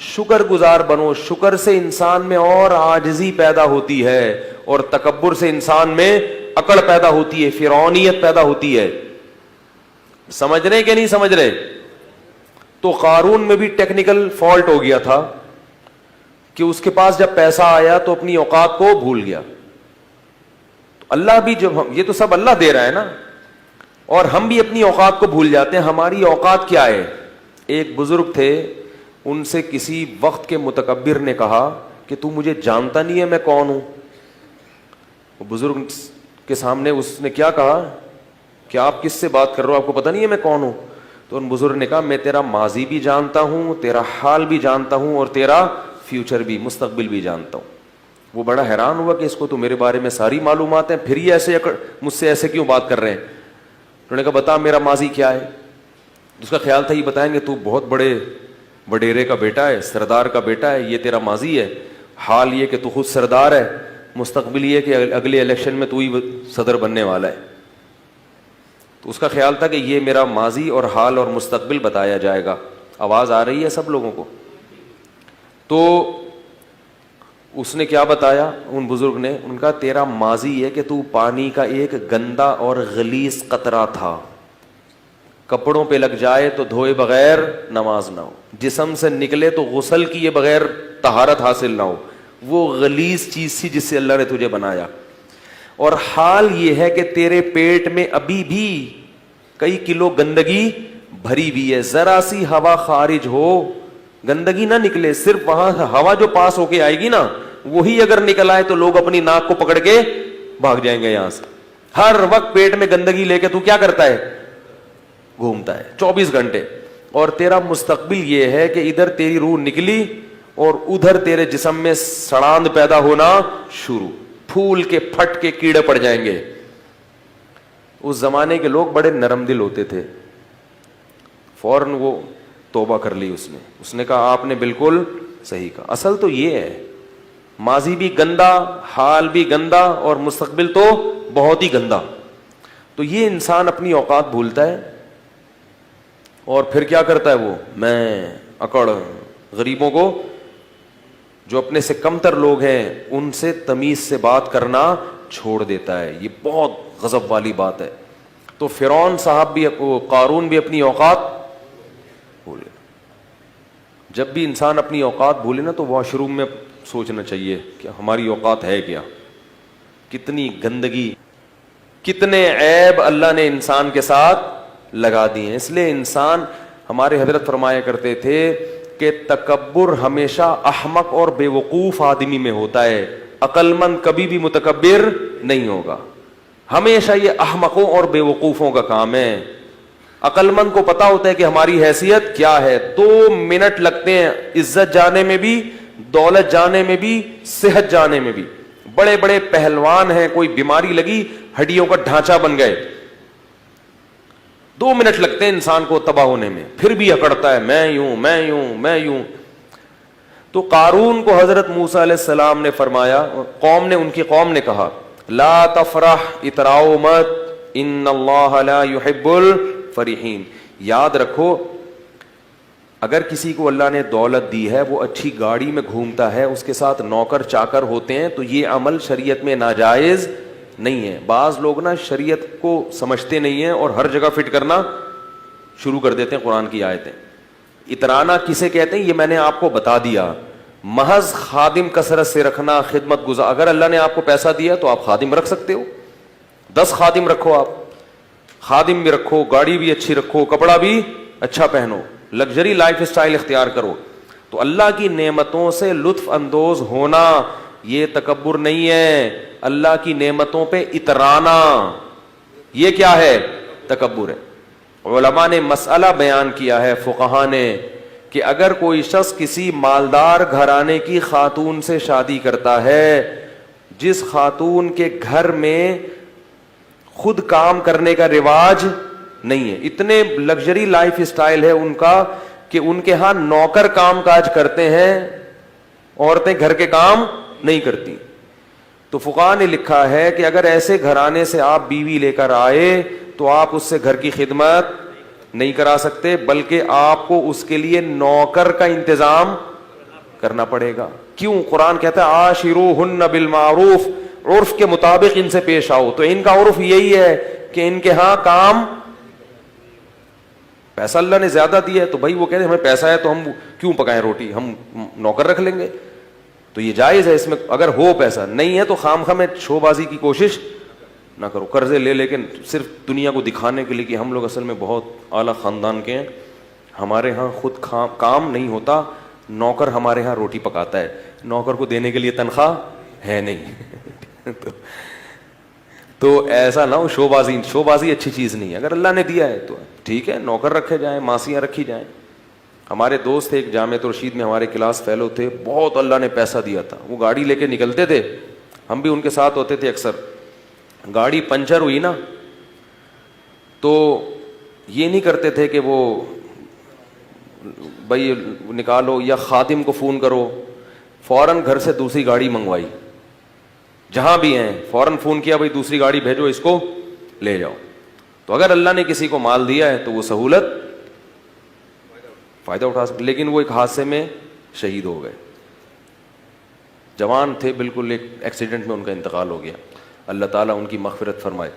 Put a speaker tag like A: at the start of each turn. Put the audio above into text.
A: شکر گزار بنو. شکر سے انسان میں اور عاجزی پیدا ہوتی ہے, اور تکبر سے انسان میں اکڑ پیدا ہوتی ہے, فرعونیت پیدا ہوتی ہے. سمجھ رہے کہ نہیں سمجھ رہے؟ تو قارون میں بھی ٹیکنیکل فالٹ ہو گیا تھا کہ اس کے پاس جب پیسہ آیا تو اپنی اوقات کو بھول گیا. تو اللہ بھی جب یہ تو سب اللہ دے رہا ہے نا, اور ہم بھی اپنی اوقات کو بھول جاتے ہیں. ہماری اوقات کیا ہے؟ ایک بزرگ تھے, ان سے کسی وقت کے متکبر نے کہا کہ تو مجھے جانتا نہیں ہے میں کون ہوں. وہ بزرگ کے سامنے اس نے کیا کہا کہ آپ کس سے بات کر رہے ہو, آپ کو پتہ نہیں ہے میں کون ہوں؟ تو ان بزرگ نے کہا میں تیرا ماضی بھی جانتا ہوں, تیرا حال بھی جانتا ہوں, اور تیرا فیوچر بھی, مستقبل بھی جانتا ہوں. وہ بڑا حیران ہوا کہ اس کو تو میرے بارے میں ساری معلومات ہیں, پھر یہ ایسے مجھ سے ایسے کیوں بات کر رہے ہیں؟ انہوں نے کہا بتا میرا ماضی کیا ہے. اس کا خیال تھا یہ بتائیں گے تو بہت بڑے وڈیرے کا بیٹا ہے, سردار کا بیٹا ہے, یہ تیرا ماضی ہے. حال یہ کہ تو خود سردار ہے, مستقبل یہ کہ اگلے الیکشن میں تو ہی صدر بننے والا ہے. تو اس کا خیال تھا کہ یہ میرا ماضی اور حال اور مستقبل بتایا جائے گا. آواز آ رہی ہے سب لوگوں کو؟ تو اس نے کیا بتایا ان بزرگ نے, ان کا تیرا ماضی یہ کہ تو پانی کا ایک گندا اور غلیظ قطرہ تھا, کپڑوں پہ لگ جائے تو دھوئے بغیر نماز نہ ہو, جسم سے نکلے تو غسل کیے بغیر طہارت حاصل نہ ہو. وہ غلیظ چیز تھی جس سے اللہ نے تجھے بنایا. اور حال یہ ہے کہ تیرے پیٹ میں ابھی بھی کئی کلو گندگی بھری ہوئی ہے, ذرا سی ہوا خارج ہو گندگی نہ نکلے, صرف وہاں ہوا جو پاس ہو کے آئے گی نا وہی اگر نکل آئے تو لوگ اپنی ناک کو پکڑ کے بھاگ جائیں گے یہاں سے. ہر وقت پیٹ میں گندگی لے کے تو کیا کرتا ہے؟ گھومتا ہے 24 گھنٹے. اور تیرا مستقبل یہ ہے کہ ادھر تیری روح نکلی اور ادھر تیرے جسم میں سڑاند پیدا ہونا شروع, پھول کے پھٹ کے کیڑے پڑ جائیں گے. اس زمانے کے لوگ بڑے نرم دل ہوتے تھے, فوراً وہ توبہ کر لی. اس نے کہا آپ نے بالکل صحیح کہا. اصل تو یہ ہے ماضی بھی گندا, حال بھی گندا, اور مستقبل تو بہت ہی گندا. تو یہ انسان اپنی اوقات بھولتا ہے اور پھر کیا کرتا ہے وہ میں اکڑ. غریبوں کو, جو اپنے سے کم تر لوگ ہیں ان سے تمیز سے بات کرنا چھوڑ دیتا ہے. یہ بہت غضب والی بات ہے. تو فرعون صاحب بھی, قارون بھی اپنی اوقات بھولے. جب بھی انسان اپنی اوقات بھولے نا تو واش روم میں سوچنا چاہیے کہ ہماری اوقات ہے کیا, کتنی گندگی, کتنے عیب اللہ نے انسان کے ساتھ لگا دی ہیں. اس لیے انسان, ہمارے حضرت فرمایا کرتے تھے کہ تکبر ہمیشہ احمق اور بے وقوف آدمی میں ہوتا ہے, عقل مند کبھی بھی متکبر نہیں ہوگا. ہمیشہ یہ احمقوں اور بے وقوفوں کا کام ہے. عقل مند کو پتا ہوتا ہے کہ ہماری حیثیت کیا ہے. 2 منٹ لگتے ہیں عزت جانے میں بھی, دولت جانے میں بھی, صحت جانے میں بھی. بڑے بڑے پہلوان ہیں, کوئی بیماری لگی ہڈیوں کا ڈھانچہ بن گئے, 2 منٹ لگتے ہیں انسان کو تباہ ہونے میں, پھر بھی اکڑتا ہے میں یوں میں یوں میں یوں. تو قارون کو حضرت موسیٰ علیہ السلام نے فرمایا, ان کی قوم نے کہا لا تفرح, اتراؤ مت, ان اللہ لا يحب الفرحین. یاد رکھو اگر کسی کو اللہ نے دولت دی ہے, وہ اچھی گاڑی میں گھومتا ہے, اس کے ساتھ نوکر چاکر ہوتے ہیں, تو یہ عمل شریعت میں ناجائز نہیں ہے. بعض لوگ نا شریعت کو سمجھتے نہیں ہیں اور ہر جگہ فٹ کرنا شروع کر دیتے ہیں قرآن کی آیتیں. اترانا کسے کہتے ہیں یہ میں نے آپ کو بتا دیا. محض خادم کثرت سے رکھنا, خدمت گزار. اگر اللہ نے آپ کو پیسہ دیا تو آپ خادم رکھ سکتے ہو, 10 خادم رکھو, آپ خادم بھی رکھو, گاڑی بھی اچھی رکھو, کپڑا بھی اچھا پہنو, لگژری لائف اسٹائل اختیار کرو. تو اللہ کی نعمتوں سے لطف اندوز ہونا یہ تکبر نہیں ہے, اللہ کی نعمتوں پہ اترانا یہ کیا ہے؟ تکبر ہے. علماء نے مسئلہ بیان کیا ہے, فقہاء نے, کہ اگر کوئی شخص کسی مالدار گھرانے کی خاتون سے شادی کرتا ہے, جس خاتون کے گھر میں خود کام کرنے کا رواج نہیں ہے, اتنے لگژری لائف اسٹائل ہے ان کا کہ ان کے ہاں نوکر کام کاج کرتے ہیں, عورتیں گھر کے کام نہیں کرتی. تو فقہاء نے لکھا ہے کہ اگر ایسے گھرانے سے آپ بیوی لے کر آئے تو آپ اس سے گھر کی خدمت نہیں کرا سکتے, بلکہ آپ کو اس کے لیے نوکر کا انتظام کرنا پڑے گا. کیوں؟ قرآن کہتا ہے عاشروہن بالمعروف, عرف کے مطابق ان سے پیش آؤ. تو ان کا عرف یہی ہے کہ ان کے ہاں کام, پیسہ اللہ نے زیادہ دیا ہے تو بھائی وہ کہتے ہیں ہمیں پیسہ ہے تو ہم کیوں پکائیں روٹی, ہم نوکر رکھ لیں گے. تو یہ جائز ہے اس میں اگر ہو پیسہ, نہیں ہے تو خام خواہ میں شو بازی کی کوشش نہ کرو. قرضے لے کے صرف دنیا کو دکھانے کے لیے کہ ہم لوگ اصل میں بہت اعلیٰ خاندان کے ہیں, ہمارے ہاں خود کام نہیں ہوتا, نوکر ہمارے ہاں روٹی پکاتا ہے, نوکر کو دینے کے لیے تنخواہ ہے نہیں. تو ایسا نہ ہو, شو بازی اچھی چیز نہیں ہے. اگر اللہ نے دیا ہے تو ٹھیک ہے, نوکر رکھے جائیں, ماسیاں رکھی جائیں. ہمارے دوست ایک جامعۃ الرشید میں ہمارے کلاس فیلو تھے, بہت اللہ نے پیسہ دیا تھا, وہ گاڑی لے کے نکلتے تھے, ہم بھی ان کے ساتھ ہوتے تھے اکثر. گاڑی پنچر ہوئی نا تو یہ نہیں کرتے تھے کہ وہ بھائی نکالو یا خادم کو فون کرو, فوراً گھر سے دوسری گاڑی منگوائی, جہاں بھی ہیں فوراً فون کیا بھائی دوسری گاڑی بھیجو, اس کو لے جاؤ. تو اگر اللہ نے کسی کو مال دیا ہے تو وہ سہولت فائدہ اٹھا سکتے. لیکن وہ ایک حادثے میں شہید ہو گئے, جوان تھے بالکل, ایک ایکسیڈنٹ میں ان کا انتقال ہو گیا. اللہ تعالیٰ ان کی مغفرت فرمائے.